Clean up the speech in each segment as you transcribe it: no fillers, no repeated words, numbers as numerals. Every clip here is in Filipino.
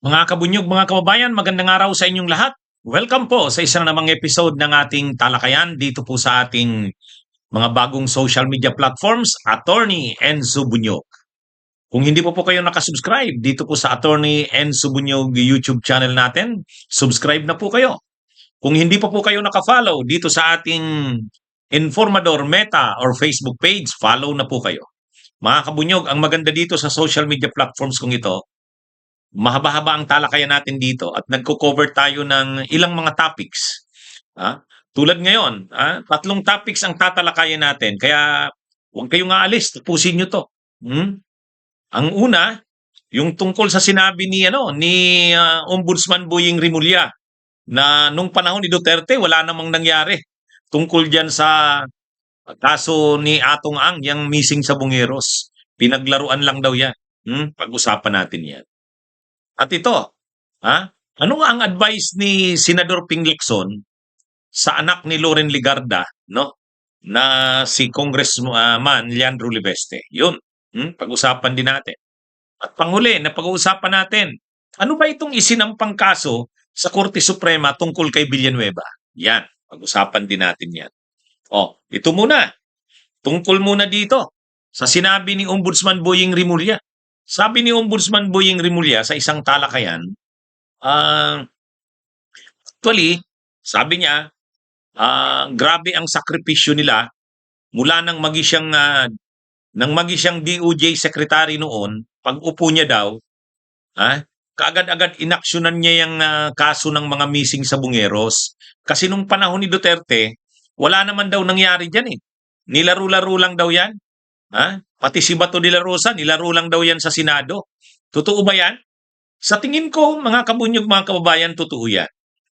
Mga kabunyog, mga kababayan, magandang araw sa inyong lahat. Welcome po sa isa na namang episode ng ating talakayan dito po sa ating mga bagong social media platforms, Attorney Enzo Bunyog. Kung hindi po kayo nakasubscribe dito po sa Attorney Enzo Bunyog YouTube channel natin, subscribe na po kayo. Kung hindi po kayo nakafollow dito sa ating Informador Meta or Facebook page, follow na po kayo. Mga kabunyog, ang maganda dito sa social media platforms kong ito, mahaba-haba ang talakayan natin dito at nagko-cover tayo ng ilang mga topics. Tulad ngayon, tatlong topics ang tatalakayan natin. Kaya huwag kayong aalis, tapusin nyo to. Ang una, yung tungkol sa sinabi ni Ombudsman Boying Rimulya na nung panahon ni Duterte wala namang nangyari tungkol diyan sa kaso ni Atong Ang, yang missing sa Bungeros. Pinaglaruan lang daw yan. Pag-usapan natin yan. At ito, ano nga ang advice ni Senador Ping Lacson sa anak ni Loren Ligarda, no? Na si Congressman Leandro Libeste. Yun, pag-usapan din natin. At panghuli, na pag-uusapan natin, ano ba itong isinampang kaso sa Korte Suprema tungkol kay Villanueva? Yan, pag-usapan din natin yan. Ito muna, tungkol muna dito sa sinabi ni Ombudsman Boying Rimulya. Sabi ni Ombudsman Boying Rimulya sa isang talakayan, actually, sabi niya, grabe ang sakripisyo nila mula nang magi siyang DOJ secretary noon. Pag upo niya daw, kaagad-agad inaksyonan niya yung kaso ng mga missing sa Bungeros. Kasi nung panahon ni Duterte, wala naman daw nangyari dyan eh. Nilaro-laro lang daw yan. Pati si Bato de la Rosa, nilaro lang daw yan sa Senado. Totoo ba yan? Sa tingin ko, mga kabunyog, mga kababayan, totoo yan.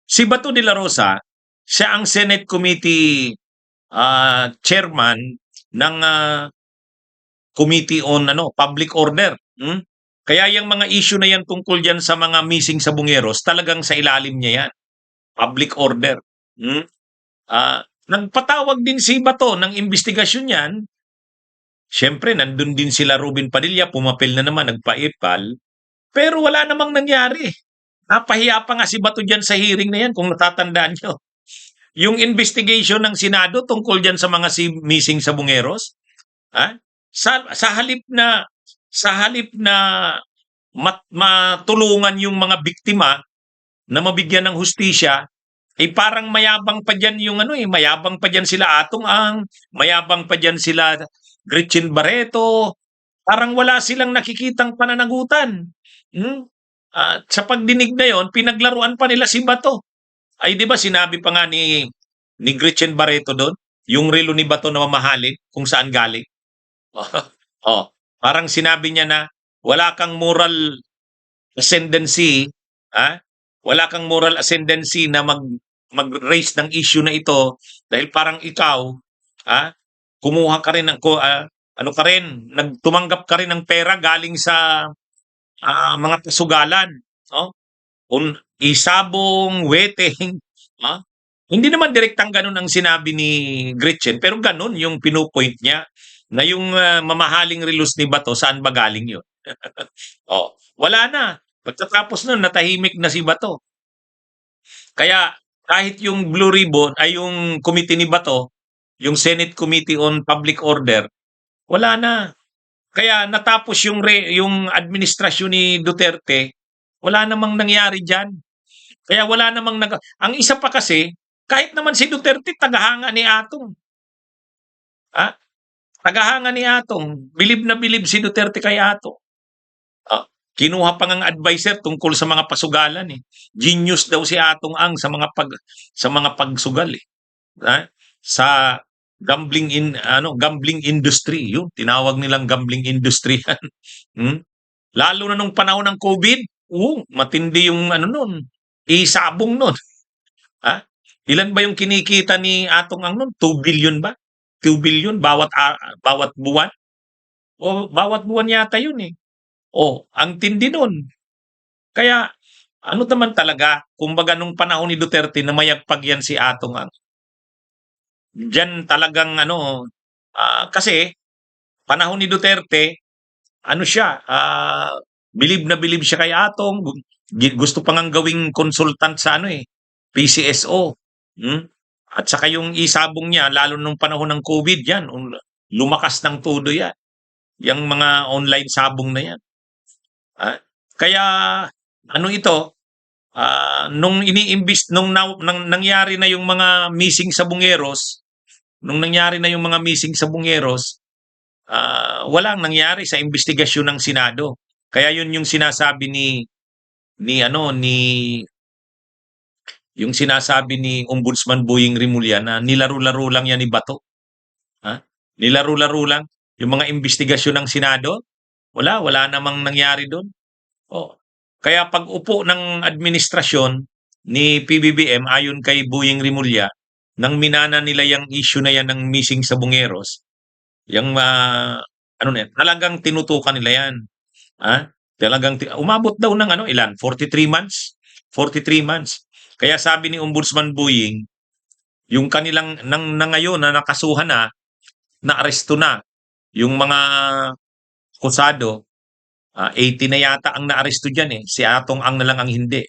Si Bato de la Rosa, siya ang Senate Committee chairman ng Committee on Public Order. Kaya yung mga issue na yan tungkol yan sa mga missing sa Bungeros, talagang sa ilalim niya yan. Public order. Nagpatawag din si Bato ng investigasyon yan. Siyempre, nandun din sila Ruben Padilla, pumapil na naman, nagpa-ipal. Pero wala namang nangyari. Napahiya pa nga si Bato dyan sa hearing na yan, kung natatandaan nyo. Yung investigation ng Senado tungkol dyan sa mga missing sa Bungeros, sa halip na matulungan yung mga biktima na mabigyan ng hustisya, parang mayabang pa dyan mayabang pa dyan sila Atong Ang, mayabang pa dyan sila Gretchen Barreto, parang wala silang nakikitang pananagutan. Sa pagdinig na yon, pinaglaruan pa nila si Bato. Ay, di ba sinabi pa nga ni Gretchen Barreto doon, yung relo ni Bato na mamahalin, kung saan galing. Parang sinabi niya na wala kang moral ascendancy, wala kang moral ascendancy na mag-raise ng issue na ito dahil parang ikaw, kumuha ka rin ng tumanggap ka rin ng pera galing sa mga kasugalan, isabong, weteng, hindi naman direktang ganun ang sinabi ni Gretchen, pero ganun yung pinupoint niya na yung mamahaling relos ni Bato, saan ba galing yun? Wala na. Pagkatapos nun, natahimik na si Bato. Kaya kahit yung Blue Ribbon ay yung committee ni Bato, yung Senate Committee on Public Order, wala na. Kaya natapos yung administrasyon ni Duterte, wala namang nangyari diyan. Kaya wala namang ang isa pa kasi, kahit naman si Duterte tagahanga ni Atong. Tagahanga ni Atong, bilib na bilib si Duterte kay Atong. Kinuha pa ngang adviser tungkol sa mga pasugalan eh. Genius daw si Atong Ang sa mga pagsugal eh. Sa gambling industry, yun tinawag nilang gambling industry. Lalo na nung panahon ng COVID, matindi yung noon, isabong noon. Ilan ba yung kinikita ni Atong Ang noon? 2 billion ba? 2 billion bawat buwan? Bawat buwan yata yun eh. Ang tindi nun. Kaya, ano naman talaga, kumbaga nung panahon ni Duterte na mayagpag yan si Atong Ang. Diyan talagang kasi, panahon ni Duterte, siya, bilib na bilib siya kay Atong, gusto pa ngang gawing consultant sa ano eh, PCSO. Hmm? At saka yung isabong niya, lalo nung panahon ng COVID yan, lumakas ng todo yan. Yung mga online sabong na yan. Ah, kaya ano ito, nung nangyari na yung mga missing sabungeros, walang nangyari sa investigasyon ng Senado. Kaya yun yung sinasabi ni yung sinasabi ni Ombudsman Boying Rimulya na nilaro-laro lang yan ni Bato. Ha? Nilaro-laro lang yung mga investigasyon ng Senado. Wala namang nangyari doon. Oh. Kaya pag upo ng administrasyon ni PBBM ayon kay Boying Rimulya, nang minana nila yung issue na yan ng missing sabungeros, yung ano na yan, talagang tinutukan nila yan. Ha? Umabot daw ng ilan? 43 months? 43 months. Kaya sabi ni Ombudsman Boying, yung kanilang ngayon na nakasuhan na aresto na yung mga akusado, 80 na yata ang naaresto diyan eh. Si Atong Ang na lang ang hindi.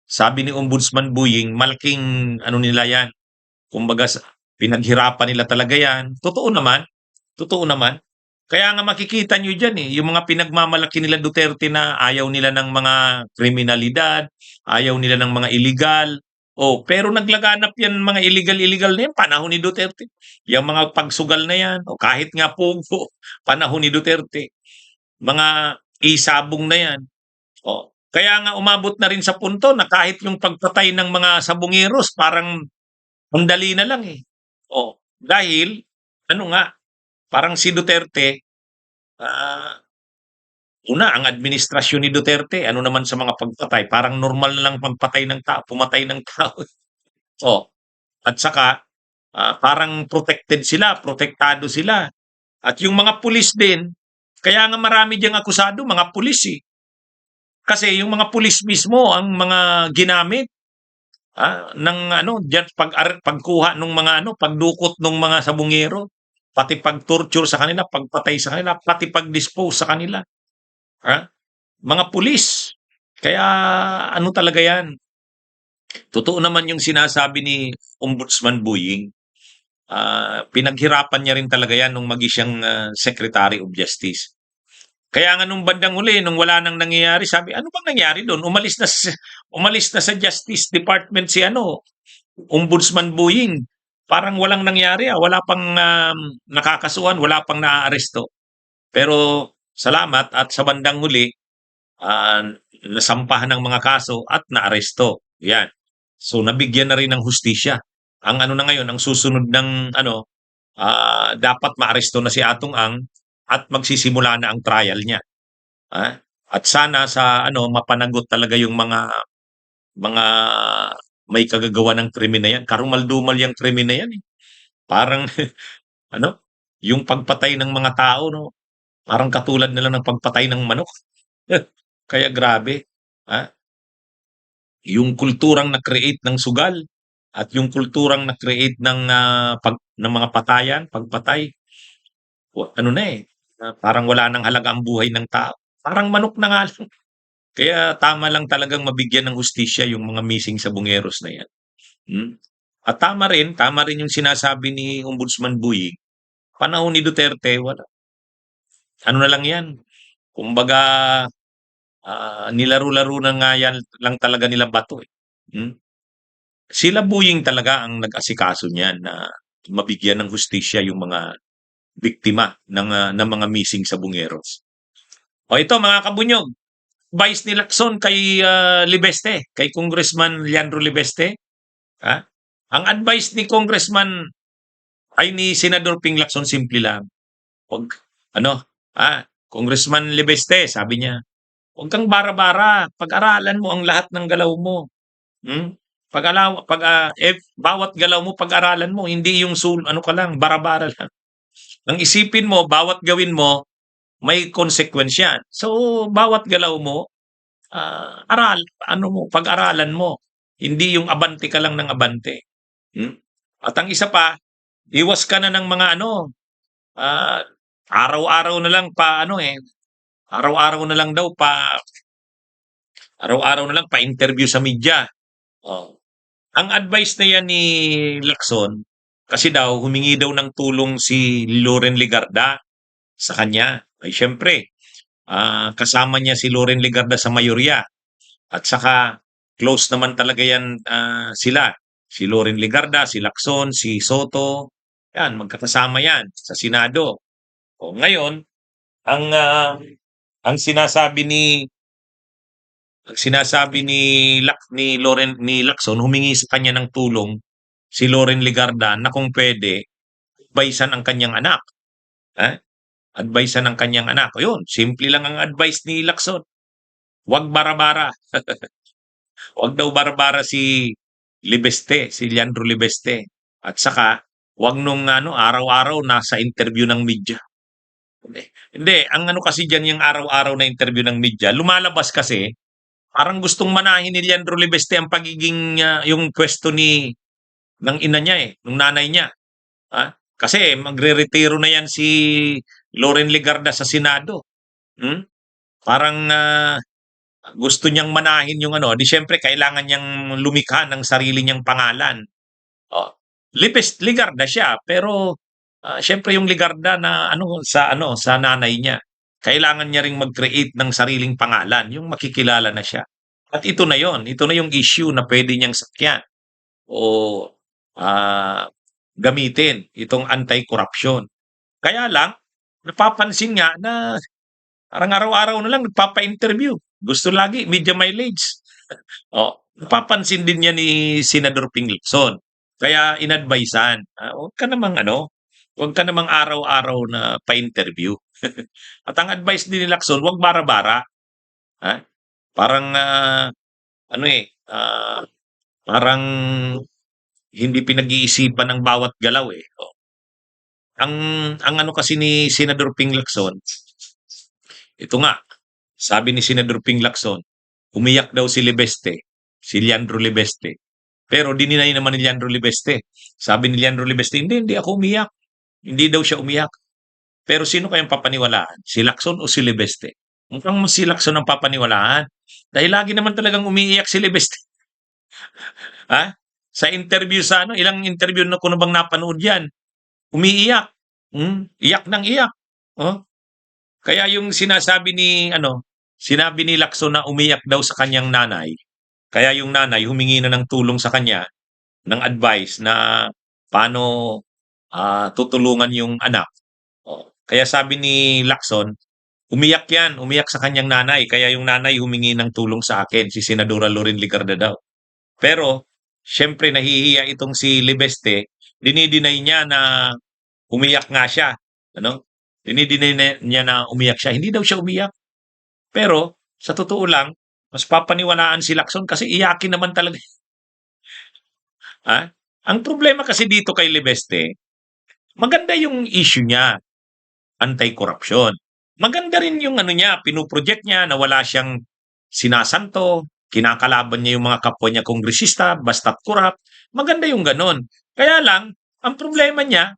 Sabi ni Ombudsman Boying, malaking nila yan. Kumbaga pinaghirapan nila talaga yan. Totoo naman. Totoo naman. Kaya nga makikita nyo dyan eh, yung mga pinagmamalaki nila Duterte na ayaw nila ng mga kriminalidad, ayaw nila ng mga illegal. Oh, pero naglaganap yan mga illegal na yan, panahon ni Duterte. Yung mga pagsugal na yan, o kahit nga pogo, panahon ni Duterte. Mga isabong na yan. Oh, kaya nga umabot na rin sa punto na kahit yung pagpatay ng mga sabungeros, parang ang dali na lang eh. Oh, dahil, parang si Duterte, ang administrasyon ni Duterte, naman sa mga pagpatay, parang normal na lang pagpatay ng tao, pumatay ng tao. Oh, at saka, parang protektado sila. At yung mga pulis din, kaya nga marami diyang akusado, mga pulis eh. Kasi yung mga pulis mismo ang mga ginamit ng diyan pagkuha ng mga pagdukot ng mga sabungero, pati pag-torture sa kanila, pagpatay sa kanila, pati pag-dispose sa kanila. Mga pulis. Kaya talaga 'yan. Totoo naman yung sinasabi ni Ombudsman Boying. Pinaghirapan niya rin talaga 'yan nung siyang Secretary of Justice. Kaya nga nung bandang huli, nung wala nang nangyayari, sabi, ano bang nangyari doon? Umalis na sa Justice Department si Ombudsman Boying. Parang walang nangyari, wala pang nakakasuhan, wala pang naaaresto. Pero salamat at sa bandang huli, nasampahan ng mga kaso at naaresto. Yan. So nabigyan na rin ng hustisya. Ang na ngayon, ang susunod ng dapat maaresto na si Atong Ang at magsisimula na ang trial niya. At sana sa mapanagot talaga yung mga may kagagawa ng krimen na yan. Karumal-dumal yung krimen na yan eh. Parang yung pagpatay ng mga tao, no? Parang katulad na lang ng pagpatay ng manok. Kaya grabe. Yung kulturang na-create ng sugal at yung kulturang na-create ng mga patayan, pagpatay. Parang wala nang halaga ang buhay ng tao. Parang manok na nga lang. Kaya tama lang talagang mabigyan ng hustisya yung mga missing sabungeros na yan. At tama rin yung sinasabi ni Ombudsman Boying. Panahon ni Duterte, wala. Na lang yan. Kumbaga, nilaro-laro na nga yan lang talaga nila Bato eh. Sila Boying talaga ang nag-asikaso niyan na mabigyan ng hustisya yung mga biktima ng mga missing sabungeros. O ito mga kabunyog, advice ni Lacson kay Libeste, kay Congressman Leandro Libeste. Ang advice ni Congressman ay ni Senador Ping Lacson simple lang. Congressman Libeste, sabi niya, huwag kang bara-bara, pag-aralan mo ang lahat ng galaw mo. Bawat galaw mo, pag-aralan mo, hindi yung bara-bara lang. Ang isipin mo, bawat gawin mo, may konsekwensya. So, bawat galaw mo, pag-aralan mo. Hindi yung abante ka lang ng abante. At ang isa pa, iwas ka na ng mga araw-araw na lang araw-araw na lang daw Araw-araw na lang pa-interview sa media. Oh. Ang advice na yan ni Lacson, kasi daw humingi daw ng tulong si Loren Legarda sa kanya. Ay siyempre, kasama niya si Loren Legarda sa mayorya at saka close naman talaga yan sila. Si Loren Legarda, si Lacson, si Soto, yan, magkakasama yan sa Senado. O ngayon, ang ah, ang sinasabi ni Loren ni Lacson, humingi sa kanya ng tulong si Loren Legarda na kung pwede advisean ang kanyang anak. Eh? Advisean ang kanyang anak. Ayun, simple lang ang advice ni Lacson. Huwag bara-bara. Huwag daw bara-bara si Libeste, si Leandro Libeste. At saka, huwag nung araw-araw nasa interview ng media. Hindi, hindi, ang ano kasi diyan yung araw-araw na interview ng media, lumalabas kasi parang gustong manahin ni Leandro Libeste ang pagiging yung pwesto ng ina niya ng nanay niya. Kasi magre-retiro na yan si Loren Legarda sa Senado. Hmm? Parang gusto niyang manahin yung di siyempre kailangan niyang lumikha ng sarili niyang pangalan. Oh. Ligarda siya, pero siyempre yung Ligarda na sa nanay niya. Kailangan niya ring mag-create ng sariling pangalan, yung makikilala na siya. At ito na yon, ito na yung issue na pwede niyang sakyan o ah, gamitin itong anti-corruption. Kaya lang, napapansin nga na parang araw-araw na lang nagpapa-interview. Gusto lagi, media mileage. Napapansin din niya ni Senador Ping Lacson. Kaya inadvisean, huwag ka namang araw-araw na pa-interview. At ang advice din ni Lacson, huwag bara-bara. Ha? Parang, parang hindi pinag-iisipan ng bawat galaw eh. Ang, ang ano kasi ni Senador Ping Lacson, ito nga, sabi ni Senador Ping Lacson, umiyak daw si Libeste, si Leandro Libeste. Pero dininay naman ni Leandro Libeste. Sabi ni Leandro Libeste, hindi ako umiyak. Hindi daw siya umiyak. Pero sino kayang papaniwalaan? Si Lacson o si Libeste? Mukhang si Lacson ang papaniwalaan. Dahil lagi naman talagang umiiyak si Libeste. Ha? Sa interview ilang interview na ko na bang napanood yan? Umiiyak. Iyak ng iyak. Oh? Kaya yung sinabi ni Lacson na umiyak daw sa kanyang nanay, kaya yung nanay humingi na ng tulong sa kanya, ng advice na paano tutulungan yung anak. Kaya sabi ni Lacson, umiyak sa kanyang nanay, kaya yung nanay humingi ng tulong sa akin, si Senadora Loren Legarda daw. Pero, syempre nahihiya itong si Libeste, dinideny niya na umiyak nga siya. Dinideny niya na umiyak siya. Hindi daw siya umiyak. Pero, sa totoo lang, mas papaniwalaan si Lacson kasi iyakin naman talaga. Ang problema kasi dito kay Libeste, maganda yung issue niya, anti-corruption. Maganda rin yung niya, pinoproject niya na wala siyang sinasanto, kinakalaban niya yung mga kapwa niya kongresista, basta't corrupt. Maganda yung ganon. Kaya lang, ang problema niya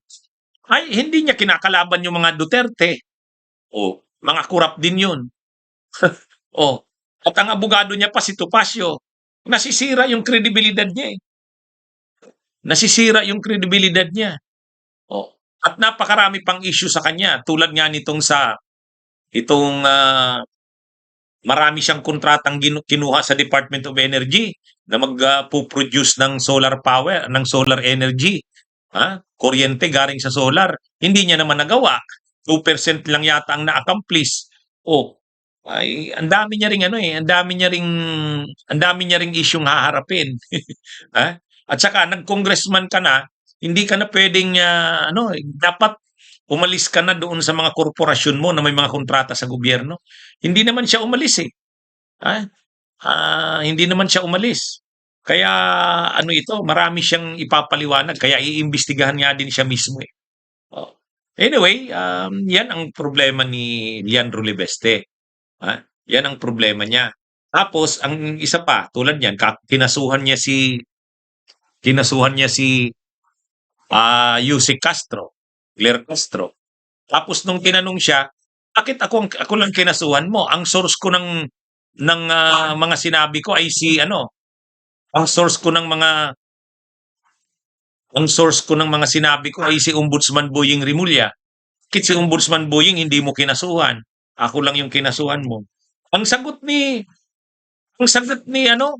ay hindi niya kinakalaban yung mga Duterte. Mga corrupt din yun. At ang abogado niya pa si Topacio, nasisira yung kredibilidad niya eh. Nasisira yung kredibilidad niya. At napakarami pang issue sa kanya tulad nga itong marami siyang kontratang kinuha sa Department of Energy na magpo-produce ng solar power, ng solar energy. Kuryente galing sa solar. Hindi niya naman nagawa. 2% lang yata ang na-accomplish. Ay ang dami niya ring ang dami niya ring isyung haharapin. At saka nag-congressman ka na, hindi ka na pwedeng dapat umalis ka na doon sa mga korporasyon mo na may mga kontrata sa gobyerno. Hindi naman siya umalis eh. Hindi naman siya umalis. Kaya marami siyang ipapaliwanag kaya iimbestigahan nga din siya mismo eh. Anyway, yan ang problema ni Leandro Libeste. Yan ang problema niya. Tapos ang isa pa tulad niyan, kinasuhan niya si Yusek Castro, Claire Castro. Tapos nung tinanong siya, bakit ako lang kinasuhan mo? Ang source ko ng ng mga sinabi ko ay si ano, ang source ko ng mga ang source ko ng mga sinabi ko ay si Ombudsman Boying Rimulya. Bakit si Ombudsman Boying hindi mo kinasuhan? Ako lang yung kinasuhan mo. Ang sagot ni ang sagot ni ano,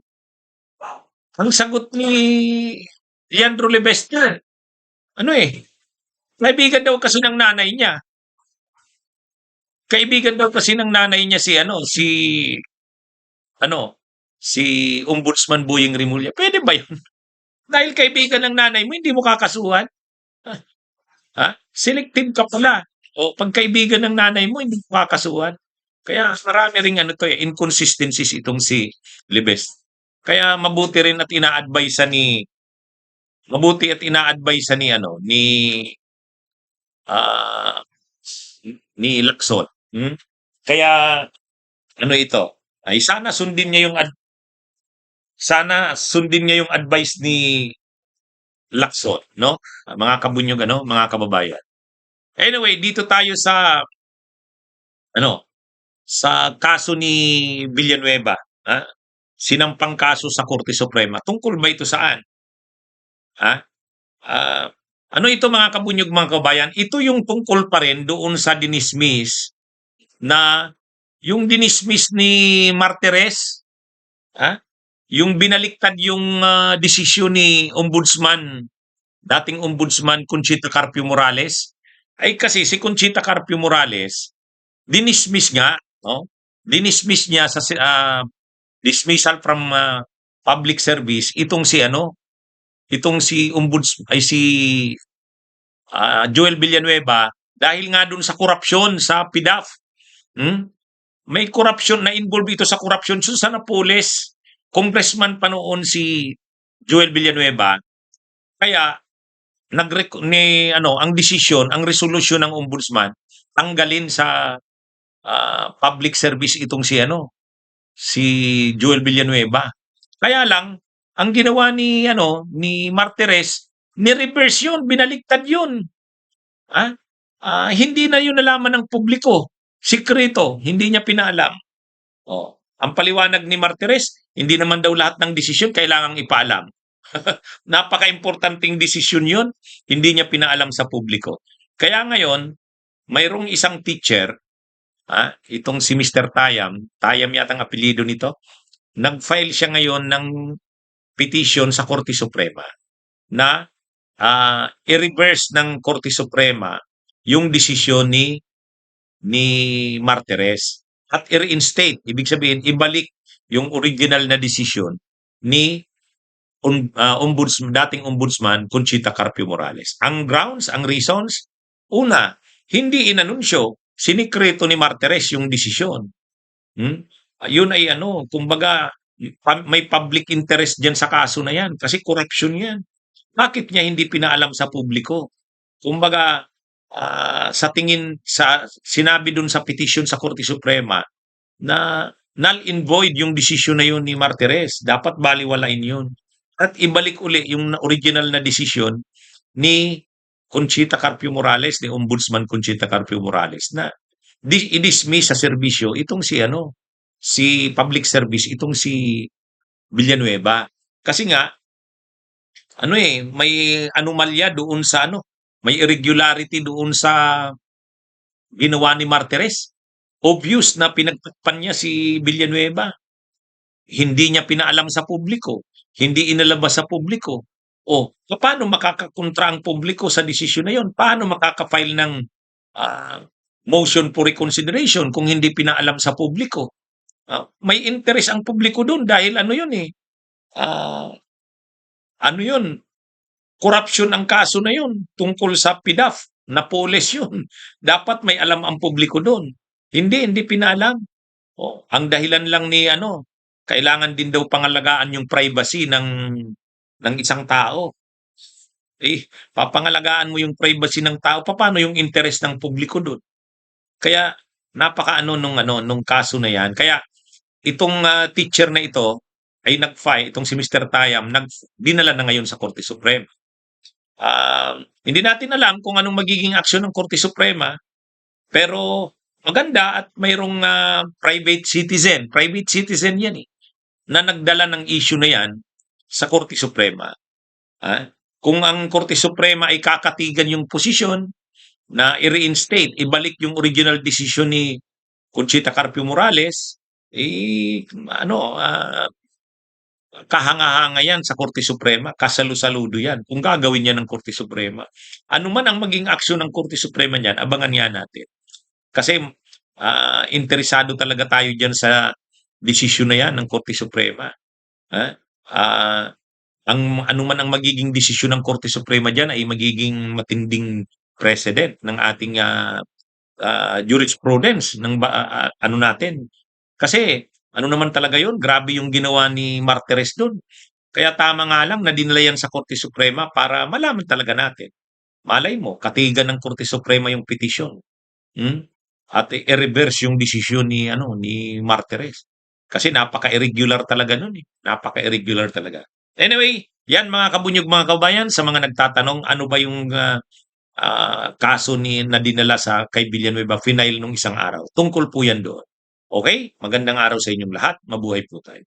ang sagot ni Leandro Lebestre, ano kaibigan daw kasi ng nanay niya. Kaibigan daw kasi ng nanay niya si ano, ano, si Ombudsman Boying Rimulya. Pwede ba 'yun? Dahil kaibigan ng nanay mo, hindi mo kakasuhan? Ha? Selective ka pala. O pag kaibigan ng nanay mo, hindi mo kakasuhan. Kaya marami ring ano to inconsistencies itong si Libes. Kaya mabuti at ina-advise ni ano ah, ni Lacson. Kaya ano ito, ay sana sundin niya yung advice ni Lacson, no? Mga kabunyog ano, mga kababayan. Anyway, dito tayo sa ano, sa kaso ni Villanueva, sinampang kaso sa Korte Suprema. Tungkol ba ito saan? Ha? Ah, ano ito mga kabunyog mga kabayan? Ito yung tungkol pa rin doon sa dinismiss na yung dinismiss ni Martires, ha? Yung binaliktad yung desisyon ni dating Ombudsman Conchita Carpio Morales, ay kasi si Conchita Carpio Morales, dinismiss nga, no? Dinismiss niya sa dismissal from public service itong si Joel Villanueva dahil nga dun sa korupsyon sa PDAF. May korupsyon na involved ito sa korupsyon sa Napoles. Congressman pa noon si Joel Villanueva. Kaya ang desisyon, ang resolusyon ng ombudsman tanggalin sa public service itong si Joel Villanueva. Kaya lang ang ginawa ni Martires, ni-reverse 'yun, binaliktad 'yun. Hindi na 'yun nalaman ng publiko. Sikreto, hindi niya pinaalam. Oh, ang paliwanag ni Martires, hindi naman daw lahat ng desisyon kailangang ipaalam. Napaka-importanting desisyon 'yun, hindi niya pinaalam sa publiko. Kaya ngayon, mayroong isang teacher, itong si Mr. Tayam yata ang apelyido nito, nag-file siya ngayon ng petition sa Korte Suprema na i-reverse ng Korte Suprema yung desisyon ni Martires at i-reinstate, ibig sabihin ibalik yung original na desisyon ni dating ombudsman Conchita Carpio Morales. Ang grounds, ang reasons, una, hindi inanunsyo, sinikreto ni Martires yung desisyon. Yun ay kumbaga may public interest diyan sa kaso na yan kasi corruption yan. Bakit niya hindi pinaalam sa publiko? Kumbaga, sinabi dun sa petition sa Korte Suprema na null and void yung desisyon na yun ni Martires. Dapat baliwalain yun. At ibalik uli yung original na desisyon ni Conchita Carpio Morales, ni Ombudsman Conchita Carpio Morales na i-dismiss sa serbisyo itong si public service, itong si Villanueva. Kasi nga, may anomalya doon sa may irregularity doon sa ginawa ni Martires. Obvious na pinagtakpan niya si Villanueva. Hindi niya pinaalam sa publiko. Hindi inilabas sa publiko. O, paano makakakontra ang publiko sa desisyon na yon? Paano makaka-file ng motion for reconsideration kung hindi pinaalam sa publiko? May interest ang publiko doon dahil corruption ang kaso na yun tungkol sa PDAF. Napoles yun. Dapat may alam ang publiko doon. Hindi pinaalam. Ang dahilan lang ni kailangan din daw pangalagaan yung privacy ng isang tao. Papangalagaan mo yung privacy ng tao, paano yung interest ng publiko doon? Kaya napaka nung kaso na yan. Kaya itong teacher na ito ay nag-file, itong si Mr. Tayam, dinala na ngayon sa Korte Suprema. Hindi natin alam kung anong magiging aksyon ng Korte Suprema, pero maganda at mayroong private citizen yan eh, na nagdala ng issue na yan sa Korte Suprema. Ah, kung ang Korte Suprema ay kakatigan yung posisyon na i-reinstate, ibalik yung original decision ni Conchita Carpio Morales, eh, ano, kahanga-hanga yan sa Korte Suprema, kasalu-saludo yan kung gagawin yan ng Korte Suprema. Ano man ang maging aksyon ng Korte Suprema niyan, abangan nga natin. Kasi interesado talaga tayo diyan sa desisyon na yan ng Korte Suprema. Ha? Ah, ang ano man ang magiging desisyon ng Korte Suprema diyan ay magiging matinding precedent ng ating jurisprudence ng ano natin. Kasi ano naman talaga 'yon, grabe yung ginawa ni Martires do'n. Kaya tama nga lang na dinala yan sa Korte Suprema para malaman talaga natin. Malay mo, katigan ng Korte Suprema yung petisyon. Hmm? At i-reverse yung desisyon ni ano ni Martires. Kasi napaka-irregular talaga nun eh. Napaka-irregular talaga. Anyway, yan mga kabunyog mga kabayan, sa mga nagtatanong ano ba yung kaso ni na dinala sa kay Villanueva final nung isang araw. Tungkol po yan doon. Okay? Magandang araw sa inyong lahat. Mabuhay po tayo.